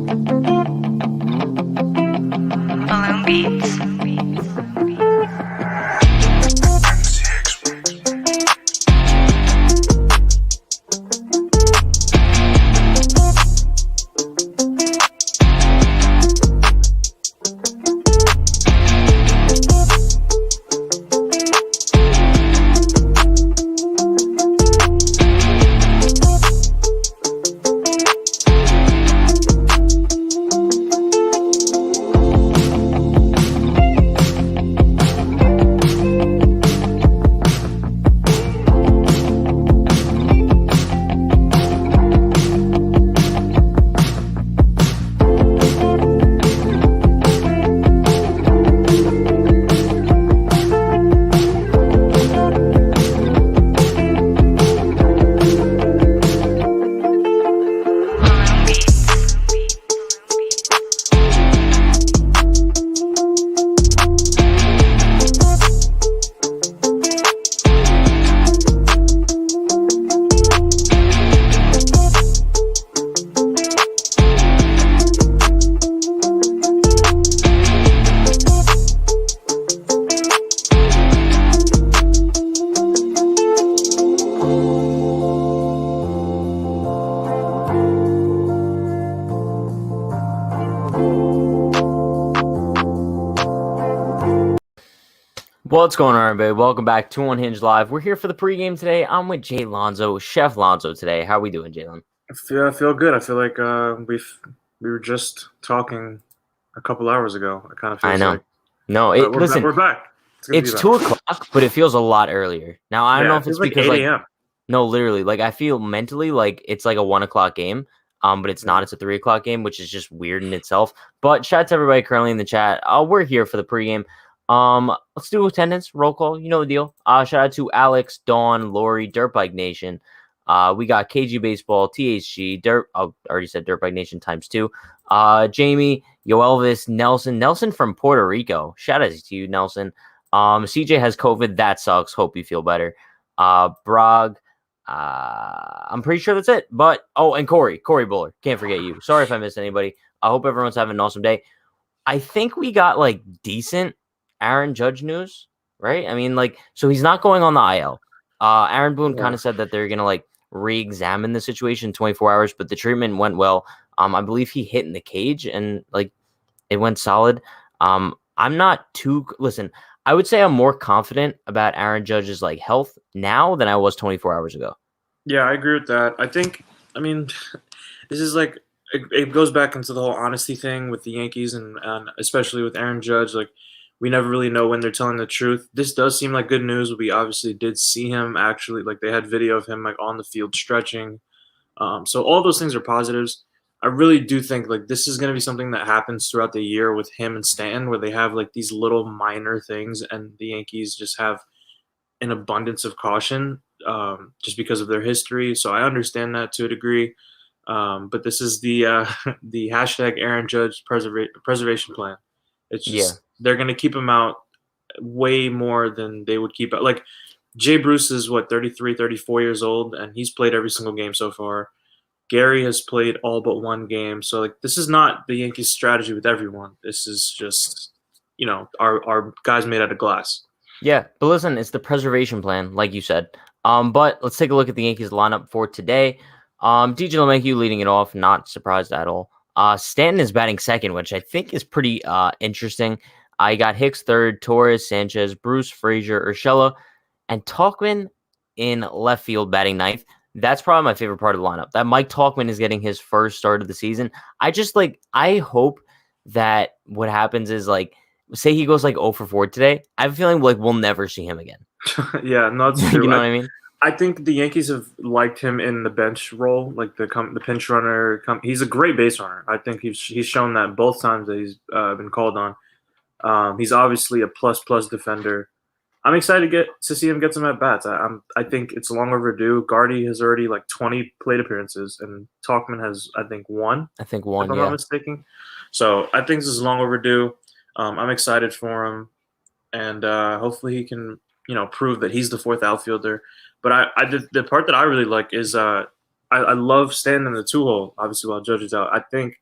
Balloon Beats. What's going on, everybody? Welcome back to Unhinged Live. We're here for the pregame today. I'm with Jay Lonzo, Chef Lonzo today. How are we doing, Jalen? I feel good. I feel like we were just talking a couple hours ago. It kind of feels I know. like No, listen, we're back. it's 2 o'clock, but it feels a lot earlier. Now, I don't know if it's like because 8 a.m. No, literally, I feel mentally like it's like a 1 o'clock game, but it's not. It's a 3 o'clock game, which is just weird in itself. But shout out to everybody currently in the chat. We're here for the pregame. Let's do attendance, roll call. You know the deal. Shout out to Alex, Dawn, Lori, Dirtbike Nation. We got KG Baseball, THG, I already said Dirtbike Nation times 2. Jamie, Yo Elvis, Nelson from Puerto Rico. Shout out to you, Nelson. CJ has COVID. That sucks. Hope you feel better. Brog. I'm pretty sure that's it. But and Corey Buller. Can't forget you. Sorry if I missed anybody. I hope everyone's having an awesome day. I think we got decent Aaron Judge news, right? I mean, so he's not going on the IL. Aaron Boone kind of said that they're gonna re-examine the situation in 24 hours, but the treatment went well. I believe he hit in the cage and it went solid. I'm not too listen. I would say I'm more confident about Aaron Judge's health now than I was 24 hours ago. Yeah, I agree with that. I mean, this is it goes back into the whole honesty thing with the Yankees and especially with Aaron Judge. We never really know when they're telling the truth. This does seem like good news. We obviously did see him actually, they had video of him on the field stretching. So all those things are positives. I really do think this is going to be something that happens throughout the year with him and Stanton, where they have these little minor things, and the Yankees just have an abundance of caution just because of their history. So I understand that to a degree. But this is the the hashtag Aaron Judge preservation plan. It's just they're going to keep him out way more than they would keep out. Jay Bruce is 33, 34 years old, and he's played every single game so far. Gary has played all but one game. So this is not the Yankees strategy with everyone. This is just, our guys made out of glass. Yeah, but listen, it's the preservation plan, like you said. But let's take a look at the Yankees lineup for today. DJ LeMahieu leading it off, not surprised at all. Stanton is batting second, which I think is pretty interesting. I got Hicks third, Torres, Sanchez, Bruce, Frazier, Urshela, and Tauchman in left field batting ninth. That's probably my favorite part of the lineup. That Mike Tauchman is getting his first start of the season. I just I hope that what happens is say he goes 0 for 4 today. I have a feeling we'll never see him again. Yeah, no, that's true. You know what I mean? I think the Yankees have liked him in the bench role, the pinch runner. He's a great base runner. I think he's shown that both times that he's been called on. He's obviously a plus defender. I'm excited to see him get some at bats. I think it's long overdue. Gardy has already 20 plate appearances, and Tauchman has I think one. If I'm not mistaken. So I think this is long overdue. I'm excited for him, and hopefully he can prove that he's the fourth outfielder. But the part that I really like is I love Stanton in the 2-hole, obviously while Judge is out. I think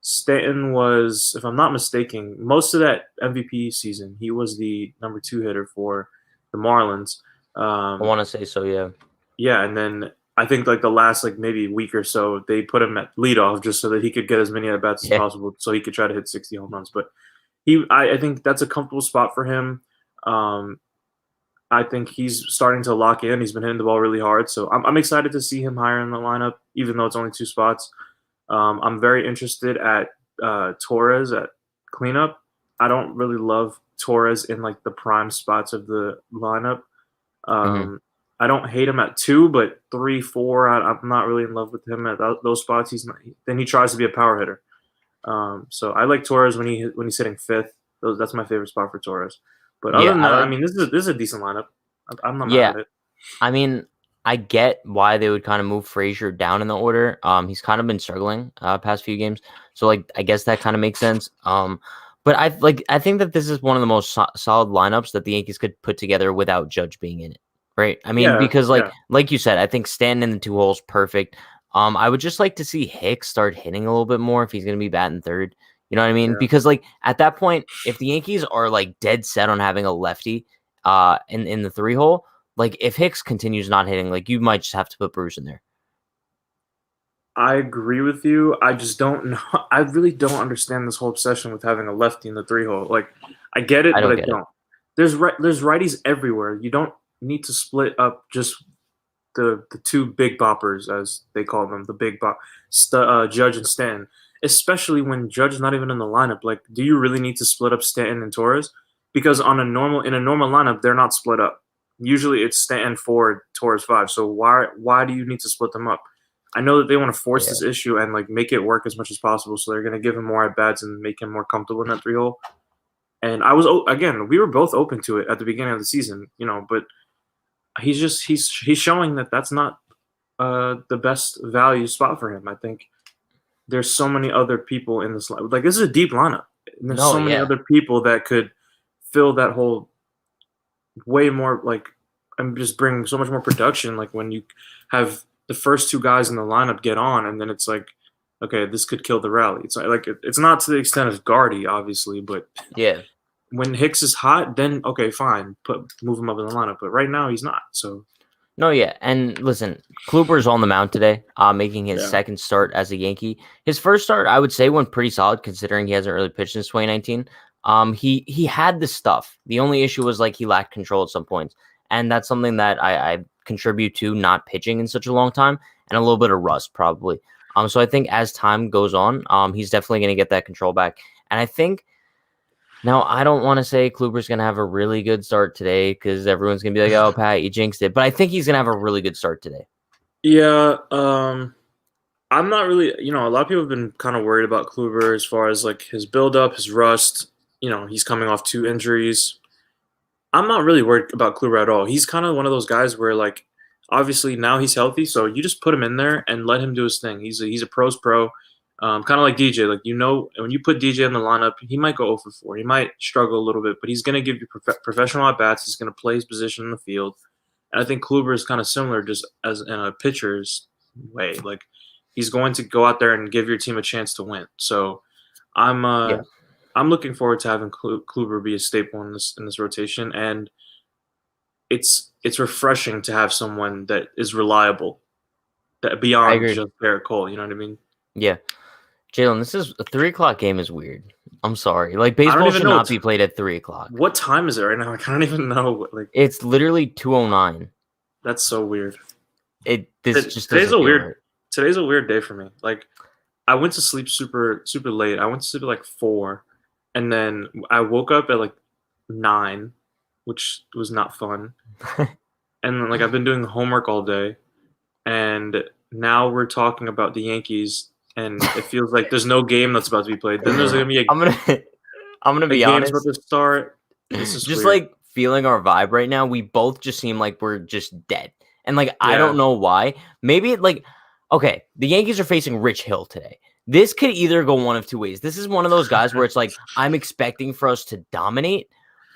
Stanton was, if I'm not mistaken, most of that MVP season, he was the number 2 hitter for the Marlins. I want to say so, yeah. Yeah, and then I think like the last like maybe week or so, they put him at leadoff just so that he could get as many at bats as Yeah. possible, so he could try to hit 60 home runs. But I think that's a comfortable spot for him. Um, I think he's starting to lock in. He's been hitting the ball really hard, so I'm excited to see him higher in the lineup, even though it's only 2 spots. I'm very interested at Torres at cleanup. I don't really love Torres in like the prime spots of the lineup. Hmm. Um, I don't hate him at 2, but 3, 4, I'm not really in love with him at those spots. He's not, then he tries to be a power hitter. So I like Torres when he's hitting 5th. That's my favorite spot for Torres. But other Yeah, than I that, I like. mean, this is a decent lineup. I'm not mad Yeah, at it. I mean, I get why they would kind of move Frazier down in the order. He's kind of been struggling past few games, so like I guess that kind of makes sense. But I think that this is one of the most solid lineups that the Yankees could put together without Judge being in it, right? I mean, Yeah, because yeah, like you said, I think Stanton in the 2 holes perfect. I would just like to see Hicks start hitting a little bit more if he's going to be batting third. You know what I mean? yeah. Because like at that point, if the Yankees are like dead set on having a lefty in the 3 hole, like if Hicks continues not hitting, like you might just have to put Bruce in there. I agree with you. I just don't know. I really don't understand this whole obsession with having a lefty in the 3 hole. Like, I get I it, but don't I get it. don't. There's righties everywhere. You don't need to split up just the 2 big boppers, as they call them, the big bop, Judge and Stanton. Especially when Judge is not even in the lineup. Like, do you really need to split up Stanton and Torres? Because in a normal lineup, they're not split up. Usually, it's Stanton 4, Torres 5. So why do you need to split them up? I know that they want to force Yeah. this issue and like make it work as much as possible. So they're going to give him more at bats and make him more comfortable in that 3 hole. And again, we were both open to it at the beginning of the season, but he's showing that that's not the best value spot for him. I think there's so many other people in this like this is a deep lineup. And there's No, so many yeah. other people that could fill that hole way more like and just bring so much more production. Like when you have the first 2 guys in the lineup get on, and then it's like, okay, this could kill the rally. It's not to the extent of Guardy, obviously, but Yeah. when Hicks is hot, then okay, fine, move him up in the lineup. But right now he's not. So No, yeah. And listen, Kluber's on the mound today, making his yeah, second start as a Yankee. His first start, I would say, went pretty solid considering he hasn't really pitched since 2019. He had the stuff. The only issue was like he lacked control at some points. And that's something that I contribute to not pitching in such a long time and a little bit of rust probably. So I think as time goes on, he's definitely gonna get that control back. And I think now, I don't want to say Kluber's going to have a really good start today because everyone's going to be like, oh, Pat, you jinxed it. But I think he's going to have a really good start today. yeah. I'm not really. A lot of people have been kind of worried about Kluber as far as like his buildup, his rust. He's coming off 2 injuries. I'm not really worried about Kluber at all. He's kind of one of those guys where like obviously now he's healthy, so you just put him in there and let him do his thing. He's a pro's pro. Kind of like DJ. Like when you put DJ in the lineup, he might go 0 for 4. He might struggle a little bit, but he's gonna give you professional at bats. He's gonna play his position in the field. And I think Kluber is kind of similar, just as in a pitcher's way. Like he's going to go out there and give your team a chance to win. So I'm uh, Yeah, I'm looking forward to having Kluber be a staple in this rotation, and it's refreshing to have someone that is reliable, that I beyond agree. just Garrett Cole. You know what I mean? Yeah. Jalen, this is a 3 o'clock game is weird. I'm sorry. Like I don't baseball even should know not be played at 3 o'clock. what time is it right now. I don't even know. Like It's literally 2:09. that's so weird. This just Today's doesn't a feel weird right. today's a weird day for me. Like I went to sleep super super late. I went to sleep at like 4, and then I woke up at like 9, which was not fun. And then like I've been doing homework all day, and now we're talking about the Yankees, and it feels like there's no game that's about to be played. Then there's gonna be I'm gonna I'm gonna a be game's about honest. to start. This is Just weird. like feeling our vibe right now, we both just seem like we're just dead. And like I Yeah, don't know why. Maybe like okay, the Yankees are facing Rich Hill today. This could either go one of 2 ways. This is one of those guys where it's like I'm expecting for us to dominate,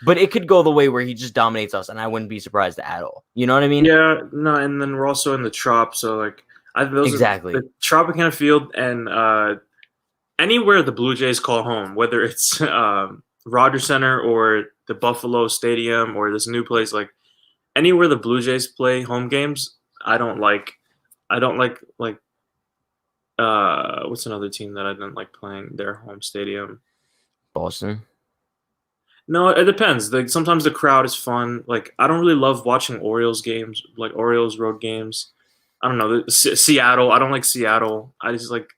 but it could go the way where he just dominates us and I wouldn't be surprised at all. You know what I mean? yeah, no, and then we're also in the Trop, so like those are Exactly. the Tropicana Field and anywhere the Blue Jays call home, whether it's Rogers Center or the Buffalo Stadium or this new place, like anywhere the Blue Jays play home games, I don't like. I don't like what's another team that I didn't like playing their home stadium? Boston. No, it depends. Like sometimes the crowd is fun. Like I don't really love watching Orioles games, like Orioles road games. I don't know. Seattle. I don't like Seattle. I just like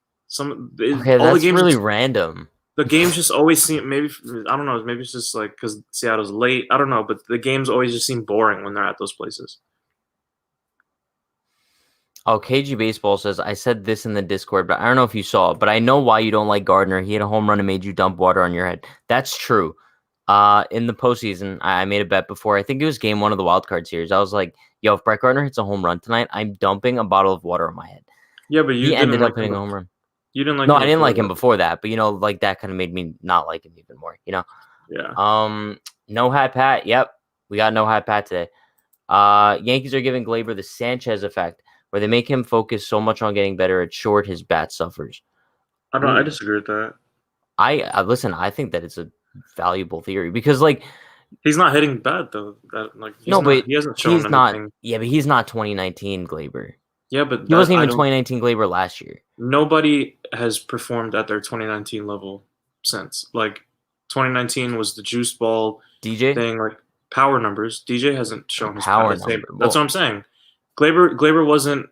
Okay, all the that's games. really random. The games just always seem maybe I don't know. Maybe it's just like because Seattle's late. I don't know, but the games always just seem boring when they're at those places. Oh, KG Baseball says, I said this in the Discord, but I don't know if you saw it, but I know why you don't like Gardner. He had a home run and made you dump water on your head. That's true. In the postseason, I made a bet before. I think it was game 1 of the wild card series. I was like, yo, if Brett Gardner hits a home run tonight, I'm dumping a bottle of water on my head. Yeah, but you He didn't ended up like hitting him. a home run. You didn't like No, him. I didn't like him That. before that, but like that kind of made me not like him even more, Yeah. No hat Pat. Yep. We got no hat Pat today. Yankees are giving Glaber the Sanchez effect, where they make him focus so much on getting better at short, his bat suffers. I don't. Ooh. I disagree with that. I listen. I think that it's a valuable theory because, like, He's not hitting bad though. That like no, but he hasn't shown he's not. anything. Yeah, but he's not 2019 Glaber. Yeah, but He that wasn't I even don't. 2019 Glaber last year. Nobody has performed at their 2019 level since. Like 2019 was the juice ball DJ thing, like power numbers. DJ hasn't shown his power the same. number. That's Well, what I'm saying. Glaber wasn't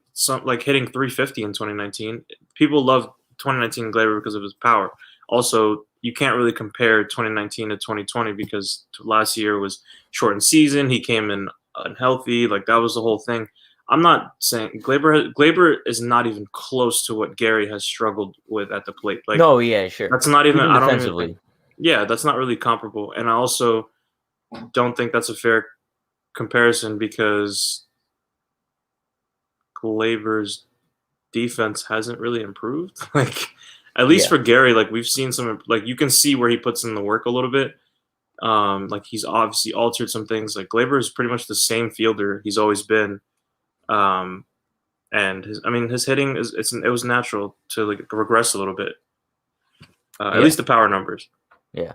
like hitting 350 in 2019. People love 2019 Glaber because of his power. Also, you can't really compare 2019 to 2020 because last year was shortened season. He came in unhealthy. Like that was the whole thing. I'm not saying Glaber is not even close to what Gary has struggled with at the plate. Like no, yeah, sure. that's not even. Even I don't even think. defensively. Yeah, that's not really comparable. And I also don't think that's a fair comparison because Glaber's defense hasn't really improved. Like at least Yeah. for Gary, like we've seen some like you can see where he puts in the work a little bit. Like he's obviously altered some things. Like Glaber is pretty much the same fielder he's always been. Um, and his hitting it was natural to like regress a little bit. At least the power numbers. Yeah.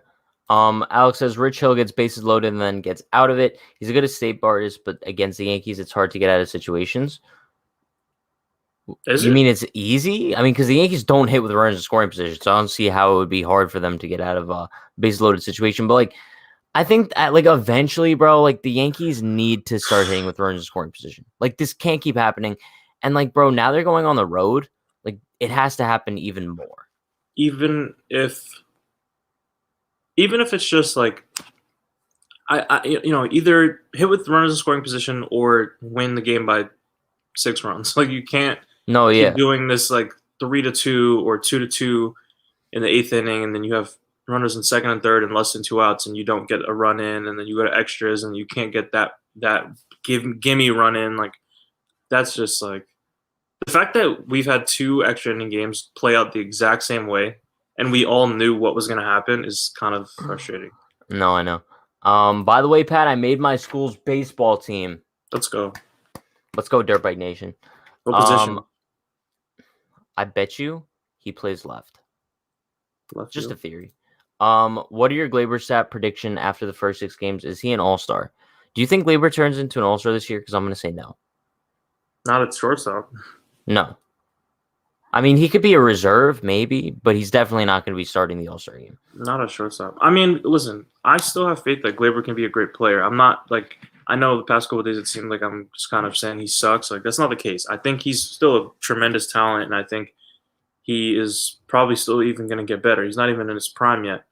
Alex says Rich Hill gets bases loaded and then gets out of it. He's a good escape artist, but against the Yankees, it's hard to get out of situations. Is you it? mean it's easy? I mean, because the Yankees don't hit with runners in scoring position, so I don't see how it would be hard for them to get out of a base loaded situation. But like, I think that, like, eventually, bro, like the Yankees need to start hitting with runners in scoring position. Like this can't keep happening. And like, bro, now they're going on the road. Like it has to happen even more. Even if it's just like either hit with runners in scoring position or win the game by 6 runs. Like you can't No, yeah. keep doing this like 3-2 or 2-2 in the 8th inning, and then you have runners in second and third and less than 2 outs, and you don't get a run in, and then you go to extras, and you can't get that gimme run in. Like that's just like the fact that we've had 2 extra inning games play out the exact same way, and we all knew what was going to happen is kind of frustrating. No, I know. By the way, Pat, I made my school's baseball team. Let's go. Let's go, Dirtbike Nation. What position? I bet you he plays left. Left Just field. a theory. What are your Glaber stat prediction after the first 6 games? Is he an all-star? Do you think Glaber turns into an all-star this year? Because I'm going to say no. Not at shortstop. No. I mean, he could be a reserve, maybe, but he's definitely not going to be starting the all-star game. Not at shortstop. I mean, listen, I still have faith that Glaber can be a great player. I'm not like I know the past couple of days it seemed like I'm just kind of saying he sucks. Like that's not the case. I think he's still a tremendous talent, and I think he is probably still even going to get better. He's not even in his prime yet.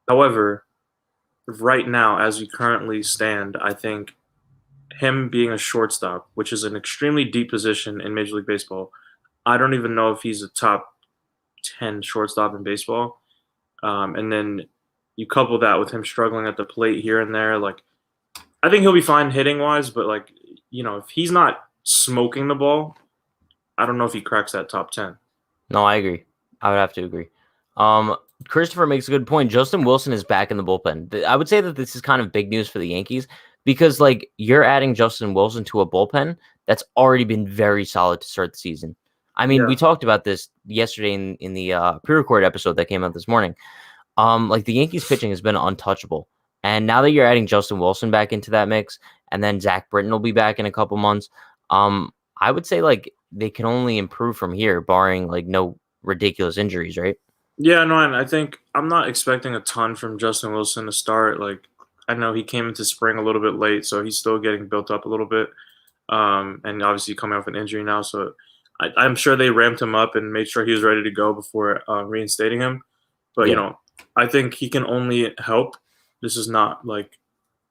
However, right now, as we currently stand, I think him being a shortstop, which is an extremely deep position in Major League Baseball, I don't even know if he's a top 10 shortstop in baseball. And then you couple that with him struggling at the plate here and there. Like, I think he'll be fine hitting wise, but like, if he's not smoking the ball, I don't know if he cracks that top 10. No, I agree. I would have to agree. Christopher makes a good point. Justin Wilson is back in the bullpen. I would say that this is kind of big news for the Yankees because, like, you're adding Justin Wilson to a bullpen that's already been very solid to start the season. I mean, we Yeah. talked about this yesterday in the pre-record episode that came out this morning. Like the Yankees pitching has been untouchable. And now that you're adding Justin Wilson back into that mix, and then Zach Britton will be back in a couple months, I would say like they can only improve from here, barring like no ridiculous injuries, right? Yeah, no, and I think I'm not expecting a ton from Justin Wilson to start. Like, I know he came into spring a little bit late, so he's still getting built up a little bit. And obviously coming off an injury now, so I'm sure they ramped him up and made sure he was ready to go before reinstating him. But Yeah, I think he can only help. This is not like,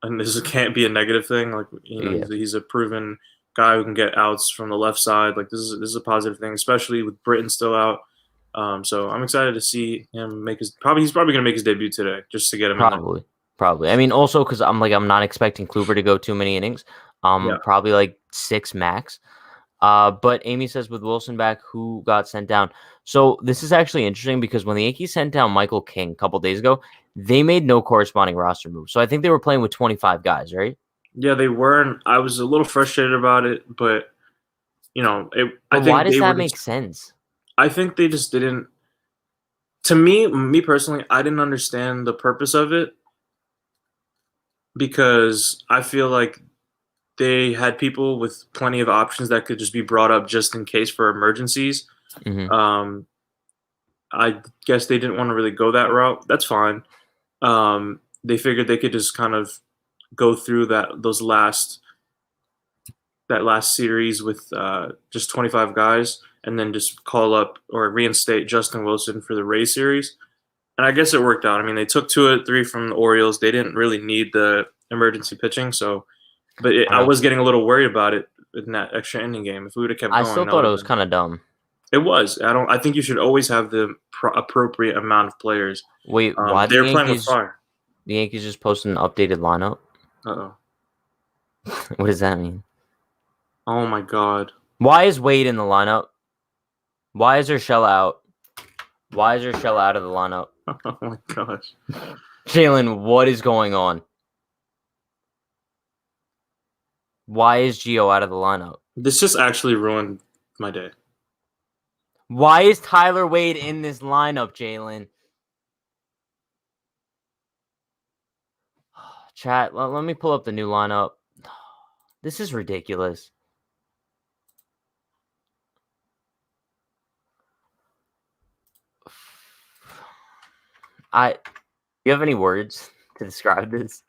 and can't be a negative thing. Like, yeah, he's a proven guy who can get outs from the left side. Like, this is a positive thing, especially with Britton still out. So I'm excited to see him make he's probably gonna make his debut today just to get him in there. probably, probably. I mean, also because I'm not expecting Kluber to go too many innings. Yeah. Probably like 6 max. But Amy says with Wilson back, who got sent down? So this is actually interesting because when the Yankees sent down Michael King a couple days ago, they made no corresponding roster move. So I think they were playing with 25 guys, right? Yeah, they weren't. I was a little frustrated about it, but I But why think does they were that just. make sense? I think they just didn't. To me personally, I didn't understand the purpose of it because I feel like they had people with plenty of options that could just be brought up just in case for emergencies. Hmm. Um, I guess they didn't want to really go that route. That's fine. They figured they could just kind of go through that last series with just 25 guys, and then just call up or reinstate Justin Wilson for the Rays series. And I guess it worked out. I mean, they took 2 out of 3 from the Orioles. They didn't really need the emergency pitching, so. But I I don't know. was getting a little worried about it in that extra inning game. If we would have kept I going, still that would thought it have was been. kind of dumb. It was. I don't. I think you should always have the appropriate amount of players. Wait, why They're playing with fire. the Yankees just posted an updated lineup? Uh-oh. What does that mean? Oh my God. Why is Wade in the lineup? Why is Urshela out? Why is Urshela out of the lineup? Oh my gosh. Jalen, what is going on? Why is Gio out of the lineup? This just actually ruined my day. Why is Tyler Wade in this lineup, Jalen? Chat, let me pull up the new lineup. This is ridiculous. You have any words to describe this?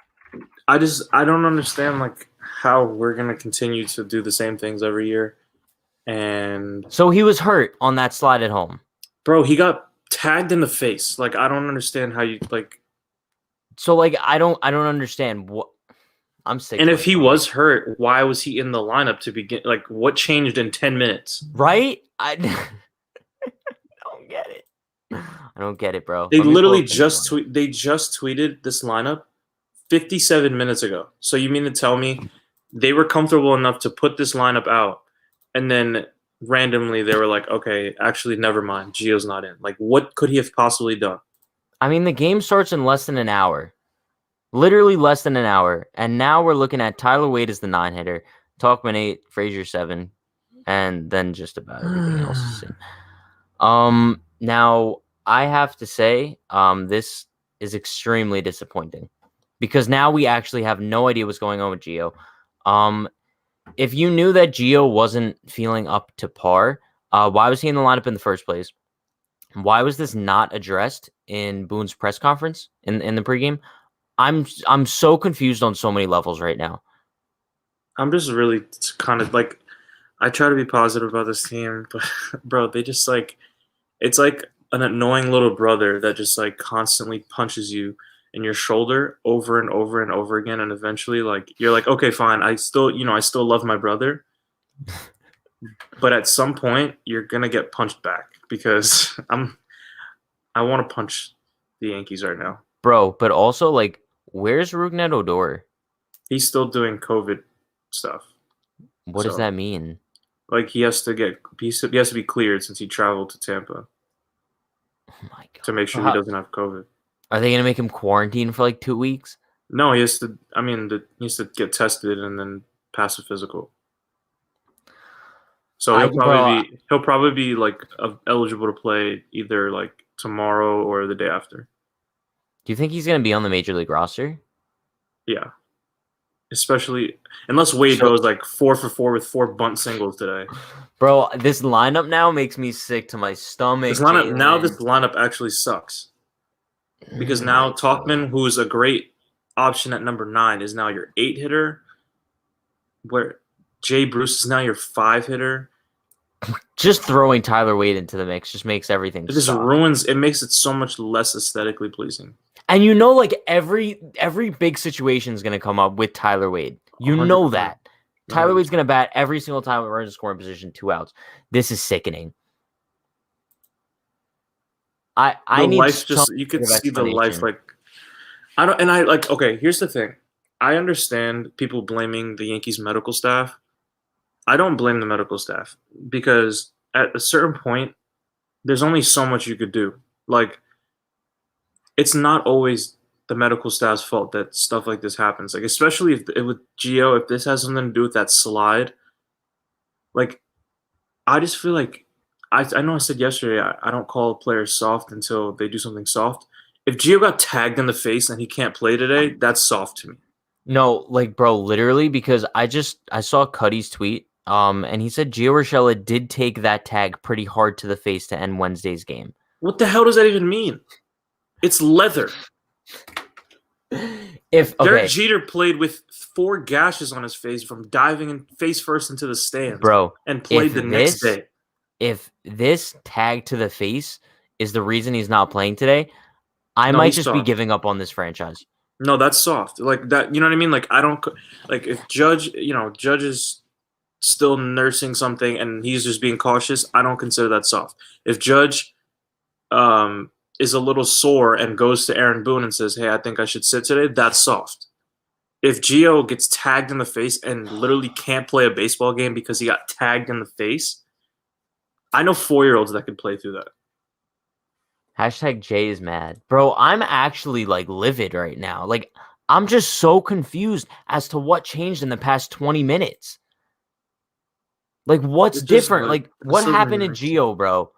I don't understand like how we're gonna continue to do the same things every year. And So he was hurt on that slide at home. bro, he got tagged in the face. Like, I don't understand how you like. So like I don't understand what I'm sick. And if he was hurt, why was he in the lineup to begin? Like, what changed in 10 minutes? Right? I don't get it. I don't get it, bro. They Let me pull literally up the new lineup. they just tweeted this lineup 57 minutes ago. So you mean to tell me they were comfortable enough to put this lineup out, and then randomly they were like, okay, actually, never mind, Gio's not in. Like, what could he have possibly done? I mean, the game starts in less than an hour. Literally less than an hour. And now we're looking at Tyler Wade as the 9-hitter, Talkman 8, Frazier 7, and then just about everything else is in. Now I have to say, this is extremely disappointing because now we actually have no idea what's going on with Gio. If you knew that Gio wasn't feeling up to par, why was he in the lineup in the first place? Why was this not addressed in Boone's press conference in the pregame? I'm so confused on so many levels right now. I'm just really kind of like, I try to be positive about this team, but bro, they just like, it's like an annoying little brother that just like constantly punches you in your shoulder over and over and over again, and eventually like you're like, okay, fine, I still love my brother, but at some point you're gonna get punched back because I want to punch the Yankees right now. Bro, but also like where's Rougned Odor? He's still doing COVID stuff. What does So, that mean? like, he has to be cleared since he traveled to Tampa Oh my god. to make sure he doesn't have COVID. Are they gonna make him quarantine for like 2 weeks? No, he has to. I mean, he has to get tested and then pass a physical. So I bro, he'll probably be like eligible to play either like tomorrow or the day after. do you think he's gonna be on the major league roster? Yeah, especially unless Wade So, goes like 4 for 4 with 4 bunt singles today. bro, this lineup now makes me sick to my stomach, This Jalen. lineup actually sucks because Oh now my God. Talkman, who is a great option at number 9, is now your 8 hitter. Where Jay Bruce is now your 5 hitter. Just throwing Tyler Wade into the mix just makes everything It just suck. ruins. It makes it so much less aesthetically pleasing. And like every big situation is gonna come up with Tyler Wade. You know 100%. that. Tyler Wade's 100%. gonna bat every single time we're in scoring position, 2 outs. This is sickening. I The need life some just you sort could of see the life explanation. like I don't and I like okay, here's the thing. I understand people blaming the Yankees medical staff. I don't blame the medical staff because at a certain point there's only so much you could do. Like it's not always the medical staff's fault that stuff like this happens. Like especially if with Gio, if this has something to do with that slide, like I just feel like I know I said yesterday I don't call players soft until they do something soft. If Gio got tagged in the face and he can't play today, that's soft to me. No, like bro, literally because I saw Cuddy's tweet, and he said Gio Urshela did take that tag pretty hard to the face to end Wednesday's game. What the hell does that even mean? It's leather. If Derek okay, Jeter played with 4 gashes on his face from diving in face first into the stands bro, and if played the next this day. if this tag to the face is the reason he's not playing today, I No, might he's just be soft. giving up on this franchise. No, that's soft. Like that, you know what I mean? Like I don't like if Judge is still nursing something and he's just being cautious, I don't consider that soft. If Judge is a little sore and goes to Aaron Boone and says, "Hey, I think I should sit today," that's soft. If Gio gets tagged in the face and literally can't play a baseball game because he got tagged in the face, I know 4-year-olds that could play through that. Hashtag Jay is mad. Bro, I'm actually like livid right now. Like, I'm just so confused as to what changed in the past 20 minutes. Like, what's It just different? like Like, this what doesn't happened even to make sense. Gio, bro?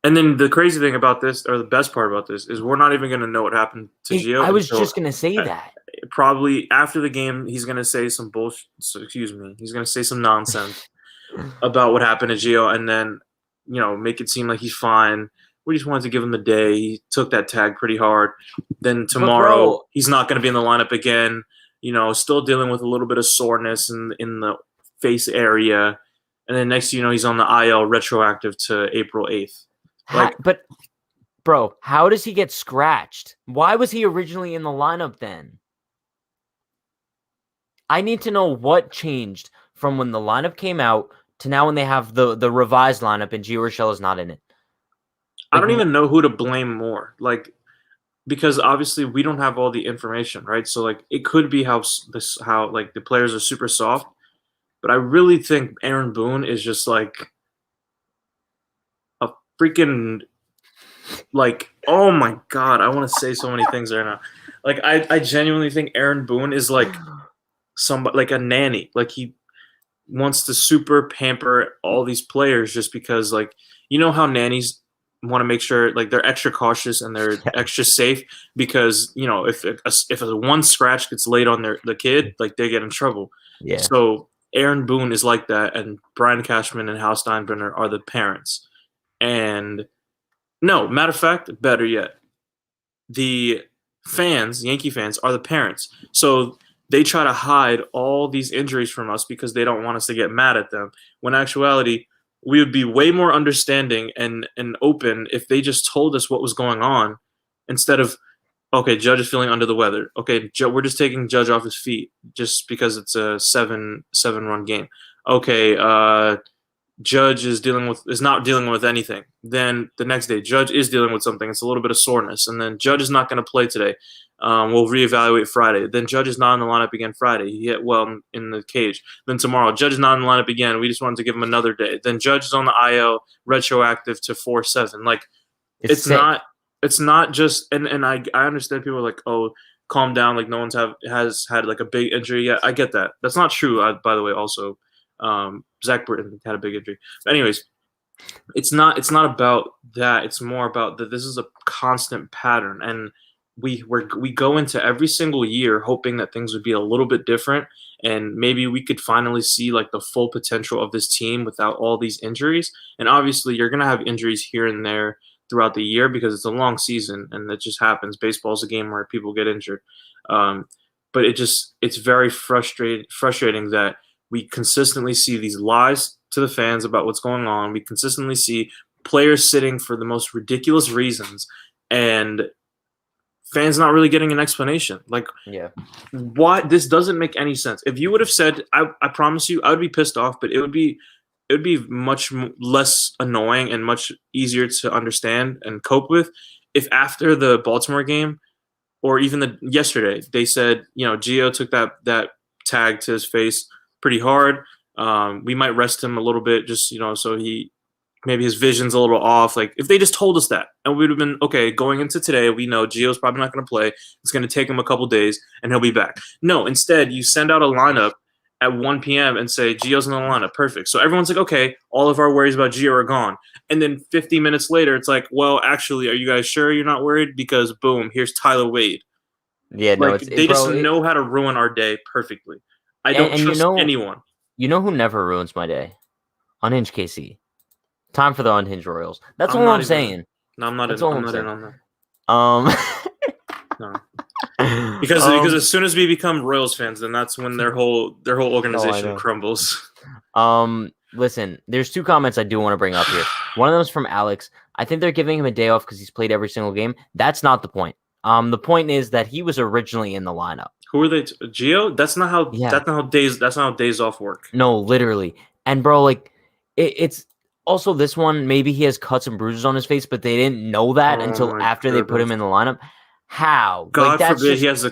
And then the crazy thing about this, or the best part about this, is we're not even going to know what happened to Gio I was until just gonna say that. probably after the game. He's going to say some bullshit. Excuse me. He's going to say some nonsense about what happened to Gio, and then make it seem like he's fine. We just wanted to give him the day. He took that tag pretty hard. Then But tomorrow bro, he's not going to be in the lineup again. Still dealing with a little bit of soreness in the face area, and then next he's on the IL retroactive to April 8th. Like but bro, how does he get scratched? Why was he originally in the lineup then? I need to know what changed from when the lineup came out to now when they have the revised lineup and Gio Urshela is not in it. I Like, don't even know who to blame more. Like because obviously we don't have all the information, right? So like it could be how like the players are super soft, but I really think Aaron Boone is just like a freaking like oh my god, I want to say so many things right now. Like I genuinely think Aaron Boone is like somebody like a nanny. Like he wants to super pamper all these players just because like how nannies want to make sure like they're extra cautious and they're yeah, extra safe because if a one scratch gets laid on the kid like they get in trouble. yeah. So Aaron Boone is like that and Brian Cashman and Hal Steinbrenner are the parents. And no, matter of fact, better yet, the Yankee fans, are the parents. So they try to hide all these injuries from us because they don't want us to get mad at them. When in actuality, we would be way more understanding and open if they just told us what was going on instead of, okay, Judge is feeling under the weather. Okay, we're just taking Judge off his feet just because it's a seven run game. Okay, Judge is not dealing with anything. Then the next day, Judge is dealing with something. It's a little bit of soreness, and then Judge is not going to play today. We'll reevaluate Friday. Then Judge is not in the lineup again Friday. He hit well in the cage. Then tomorrow, Judge is not in the lineup again. We just wanted to give him another day. Then Judge is on the IL retroactive to 4/7. Like It's it's sick. not it's not just and I understand people are like, oh, calm down, like no one's has had like a big injury yet. I get that. That's not true, by the way, also. Zach Britton had a big injury. But anyways, it's not about that. It's more about that this is a constant pattern, and we go into every single year hoping that things would be a little bit different, and maybe we could finally see like the full potential of this team without all these injuries. And obviously, you're gonna have injuries here and there throughout the year because it's a long season, and that just happens. Baseball's a game where people get injured, um, but it's very frustrating that we consistently see these lies to the fans about what's going on. We consistently see players sitting for the most ridiculous reasons, and fans not really getting an explanation. Like, Yeah. why this doesn't make any sense. If you would have said, I promise you, I would be pissed off, but it would be much less annoying and much easier to understand and cope with if after the Baltimore game or even yesterday they said, Gio took that tag to his face pretty hard. We might rest him a little bit, just so maybe his vision's a little off. Like if they just told us that, and we would have been okay going into today. We know Gio's probably not going to play. It's going to take him a couple days, and he'll be back. No, instead you send out a lineup at 1 p.m. and say Gio's in the lineup. Perfect. So everyone's like, okay, all of our worries about Gio are gone. And then 50 minutes later, it's like, well, actually, are you guys sure you're not worried? Because boom, here's Tyler Wade. Yeah, no, Like they just know how to ruin our day perfectly. I don't trust anyone. You know who never ruins my day? Unhinged KC. Time for the Unhinged Royals. That's all I'm saying. No, I'm not. That's in, all I'm not saying. in on that. Um, No. Because as soon as we become Royals fans, then that's when their whole organization crumbles. Listen, there's two comments I do want to bring up here. One of them is from Alex. I think they're giving him a day off because he's played every single game. That's not the point. The point is that he was originally in the lineup. Who are they? Gio? That's not how. Yeah. That's not how days off work. No, literally. And bro, like, it's also this one. Maybe he has cuts and bruises on his face, but they didn't know that until after they put him in the lineup. How? God forbid he has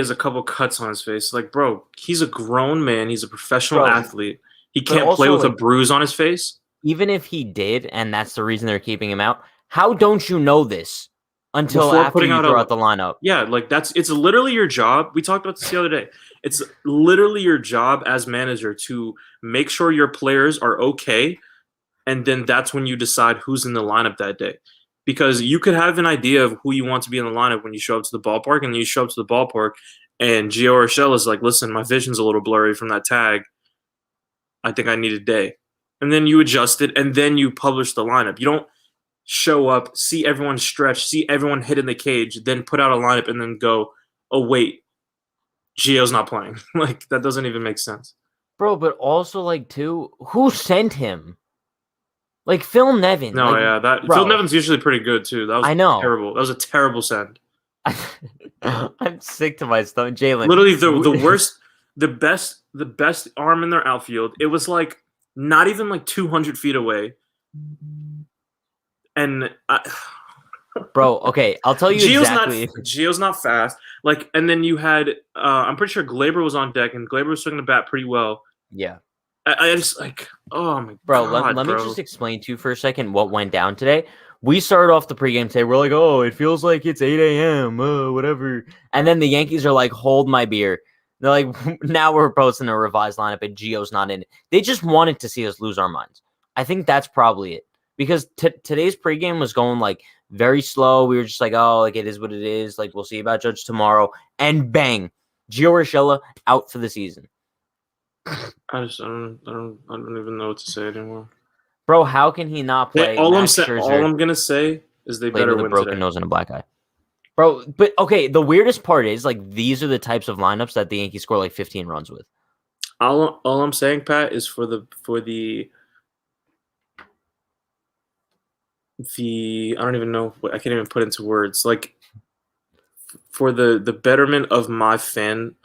a couple cuts on his face. Like, bro, he's a grown man. He's a professional athlete. He can't play with a bruise on his face. Even if he did, and that's the reason they're keeping him out, how don't you know this until after you throw out the lineup? Yeah, like it's literally your job. We talked about this the other day. It's literally your job as manager to make sure your players are okay, and then that's when you decide who's in the lineup that day. Because you could have an idea of who you want to be in the lineup when you show up to the ballpark, and you show up to the ballpark, and Gio Urshela is like, listen, my vision's a little blurry from that tag. I think I need a day. And then you adjust it, and then you publish the lineup. You don't show up, see everyone stretch, see everyone hit in the cage, then put out a lineup, and then go, oh, wait, Gio's not playing. Like, that doesn't even make sense. Bro, but also, like, too, who sent him? Like Phil Nevin. No, like, Phil Nevin's usually pretty good too. That was terrible. That was a terrible send. I'm sick to my stomach, Jalen. Literally the worst, the best arm in their outfield. It was like not even like 200 feet away. And bro, okay, I'll tell you exactly. Gio's not fast. Like, and then you had I'm pretty sure Glaber was on deck, and Glaber was swinging the bat pretty well. Yeah. I just like, oh my God, let me just explain to you for a second what went down today. We started off the pregame today. We're like, oh, it feels like it's 8 a.m. Whatever. And then the Yankees are like, hold my beer. They're like, now we're posting a revised lineup and Gio's not in it. They just wanted to see us lose our minds. I think that's probably it. Because today's pregame was going like very slow. We were just like, oh, like it is what it is. Like we'll see about Judge tomorrow. And bang, Gio Urshela out for the season. I don't even know what to say anymore. Bro, how can he not play? All I'm gonna say is they better with win a broken nose and a black eye. Bro, but okay, the weirdest part is like these are the types of lineups that the Yankees score like 15 runs with. All I'm saying, Pat, is for the I don't even know. I can't even put into words. Like for the betterment of my fandom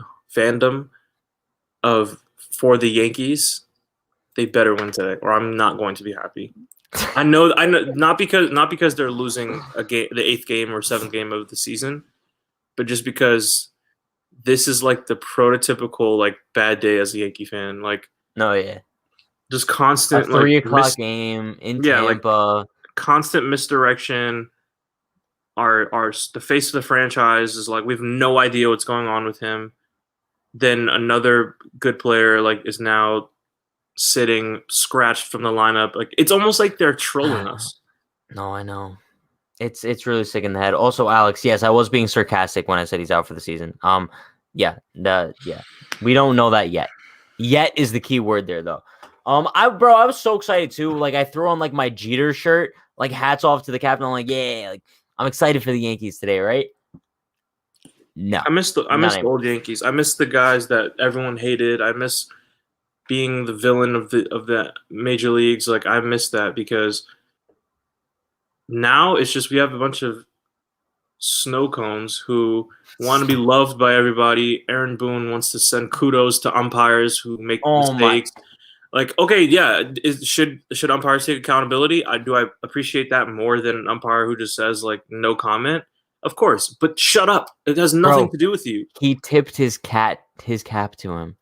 for the Yankees, they better win today, or I'm not going to be happy. I know, not because they're losing a game, the 8th game or 7th game of the season, but just because this is like the prototypical like bad day as a Yankee fan. Like, no, yeah, just constant 3 o'clock game in Tampa, like, constant misdirection. The face of the franchise is like we have no idea what's going on with him. Then another good player like is now sitting, scratched from the lineup. Like it's almost like they're trolling us. No, I know. It's really sick in the head. Also, Alex, yes, I was being sarcastic when I said he's out for the season. Yeah. We don't know that yet. Yet is the key word there, though. I was so excited too. Like I threw on like my Jeter shirt, like hats off to the captain. I'm like, yeah, like I'm excited for the Yankees today, right? No, I not miss the anymore. old Yankees. I miss the guys that everyone hated. I miss being the villain of the major leagues. Like I miss that because now it's just we have a bunch of snow cones who want to be loved by everybody. Aaron Boone wants to send kudos to umpires who make Oh my, mistakes. Like, okay, yeah, should umpires take accountability? I appreciate that more than an umpire who just says like no comment. Of course, but shut up. It has nothing bro, to do with you. he tipped his cap to him.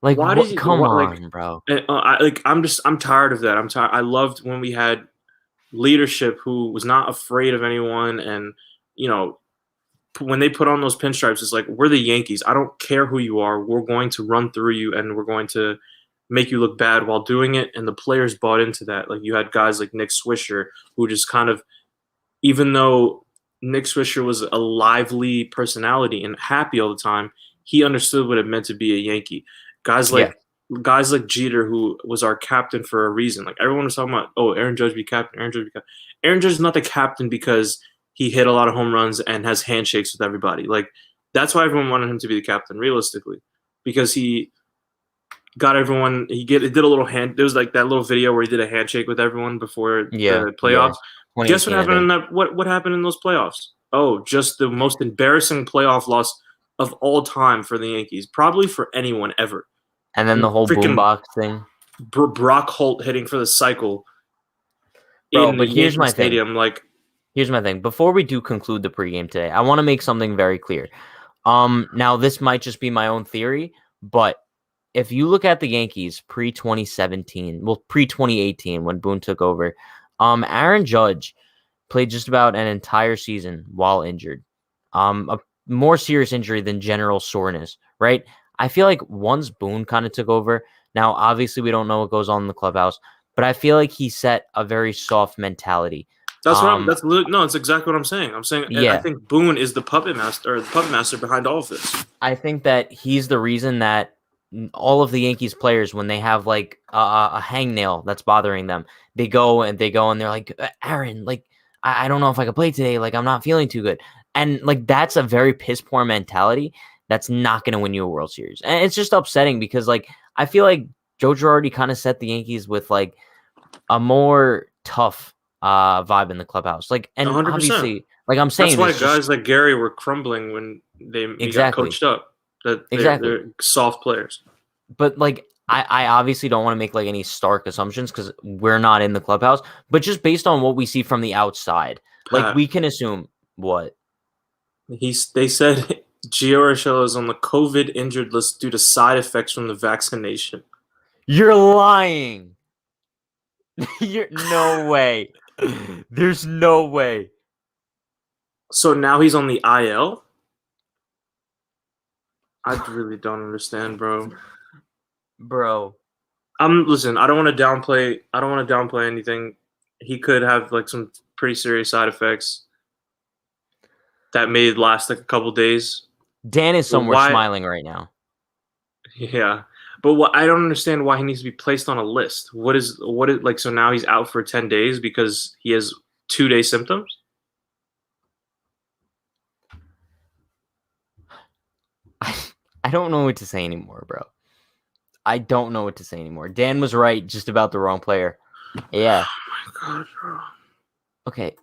Like Why did what? you Come what, on, bro. I'm tired of that. I'm tired. I loved when we had leadership who was not afraid of anyone, and you know when they put on those pinstripes, it's like we're the Yankees. I don't care who you are. We're going to run through you, and we're going to make you look bad while doing it. And the players bought into that. Like you had guys like Nick Swisher who just kind of, even though Nick Swisher was a lively personality and happy all the time, he understood what it meant to be a Yankee. Guys Yeah, like guys like Jeter, who was our captain for a reason. Like everyone was talking about, oh, Aaron Judge be captain, Aaron Judge be captain. Aaron Judge is not the captain because he hit a lot of home runs and has handshakes with everybody. Like that's why everyone wanted him to be the captain, realistically, because he got everyone. He did a little hand. There was like that little video where he did a handshake with everyone before the yeah. playoffs. Guess what 2018, I happened in think. that? What happened in those playoffs? Oh, just the most embarrassing playoff loss of all time for the Yankees, probably for anyone ever. And then the whole Freaking boombox thing, Brock Holt hitting for the cycle bro. in the But here's Yankee my thing. Stadium. Like, Here's my thing. Before we do conclude the pregame today, I want to make something very clear. Now this might just be my own theory, but if you look at the Yankees pre 2017, well, pre 2018 when Boone took over, Aaron Judge played just about an entire season while injured. A more serious injury than general soreness, right? I feel like once Boone kind of took over, now obviously we don't know what goes on in the clubhouse, but I feel like he set a very soft mentality. that's what I'm. Um, No, it's exactly what I'm saying. I'm saying I yeah, think Boone is the puppet master, or the puppet master behind all of this. I think that he's the reason that all of the Yankees players, when they have like a hangnail that's bothering them, they go and they're like, Aaron, like I don't know if I could play today. Like I'm not feeling too good, and like that's a very piss poor mentality. That's not going to win you a World Series, and it's just upsetting because like I feel like Joe Girardi kind of set the Yankees with like a more tough vibe in the clubhouse. Like, and 100%. obviously, like I'm That's saying why this just guys like Gary were crumbling when he got exactly, coached up. That exactly. they're soft players. But like I obviously don't want to make like any stark assumptions because we're not in the clubhouse, but just based on what we see from the outside, like Pat, we can assume what they said Gio Urshela is on the COVID injured list due to side effects from the vaccination. you're lying. You're no way. There's no way. So now he's on the IL. I really don't understand, bro. Bro. Listen. I don't want to downplay. I don't want to downplay anything. He could have like some pretty serious side effects that may last like a couple days. Dan is But somewhere why? smiling right now. Yeah. But what I don't understand why he needs to be placed on a list. What is like so now he's out for 10 days because he has 2 day symptoms? I don't know what to say anymore, bro. I don't know what to say anymore. Dan was right, just about the wrong player. Yeah. Oh my god, bro. Okay.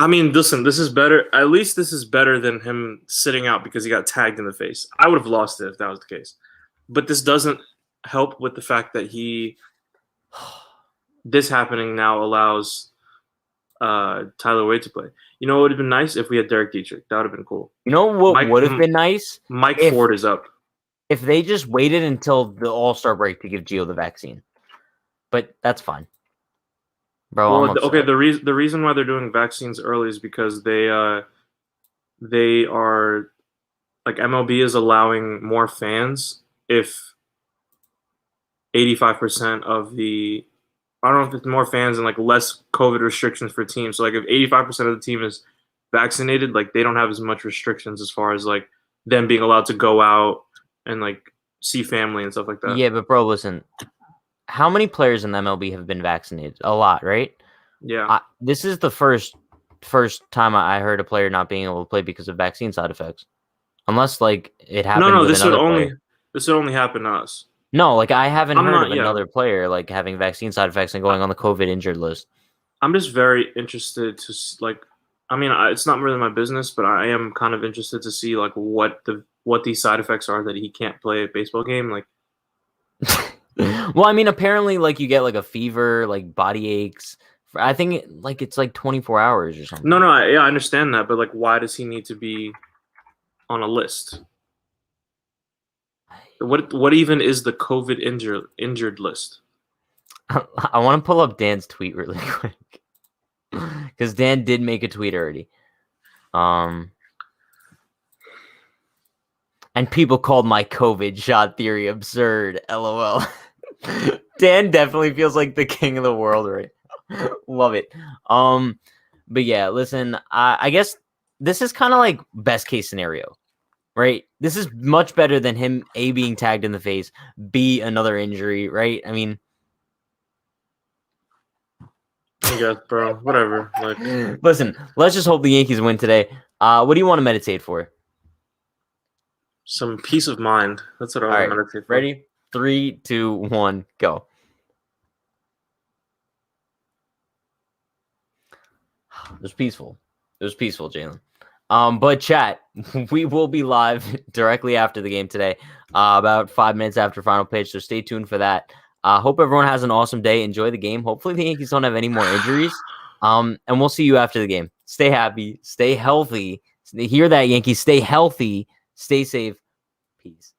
I mean, listen, this is better. At least this is better than him sitting out because he got tagged in the face. I would have lost it if that was the case. But this doesn't help with the fact that this happening now allows Tyler Wade to play. You know, it would have been nice if we had Derek Dietrich. That would have been cool. You know what Mike would have been nice Mike if Ford is up. if they just waited until the All-Star break to give Gio the vaccine. But that's fine. Bro, I'm Well, okay. upset. The reason why they're doing vaccines early is because they are like MLB is allowing more fans 85% of the. I don't know if it's more fans and like less COVID restrictions for teams. So like if 85% of the team is vaccinated, like they don't have as much restrictions as far as like them being allowed to go out and like see family and stuff like that. Yeah, but bro, listen. How many players in the MLB have been vaccinated? A lot, right? Yeah. This is the first time I heard a player not being able to play because of vaccine side effects. Unless like it No, happened no, with another player. this would only happen to us. No, like I haven't I'm heard of not, yeah. another player like having vaccine side effects and going on the COVID injured list. I'm just very interested to like. I mean, it's not really my business, but I am kind of interested to see like what these side effects are that he can't play a baseball game. Like, Well, I mean, apparently, like you get like a fever, like body aches. I think like it's like 24 hours or something. no, no, yeah, I understand that, but like, why does he need to be on a list? What even is the COVID injured list? I want to pull up Dan's tweet really quick because Dan did make a tweet already. And people called my COVID shot theory absurd. LOL. Dan definitely feels like the king of the world right now. Love it. But yeah, listen, I guess this is kind of like best case scenario, right? This is much better than him A, being tagged in the face, B, another injury, right? I mean, I guess, bro. Whatever. Like, listen, let's just hope the Yankees win today. What do you want to meditate for? some peace of mind. That's what I All want right, to meditate for. ready? 3, 2, 1, go. It was peaceful. It was peaceful, Jalen. But chat, we will be live directly after the game today, about 5 minutes after final pitch. So stay tuned for that. Hope everyone has an awesome day. Enjoy the game. Hopefully the Yankees don't have any more injuries. And we'll see you after the game. Stay happy. Stay healthy. Hear that, Yankees? Stay healthy. Stay safe. Peace.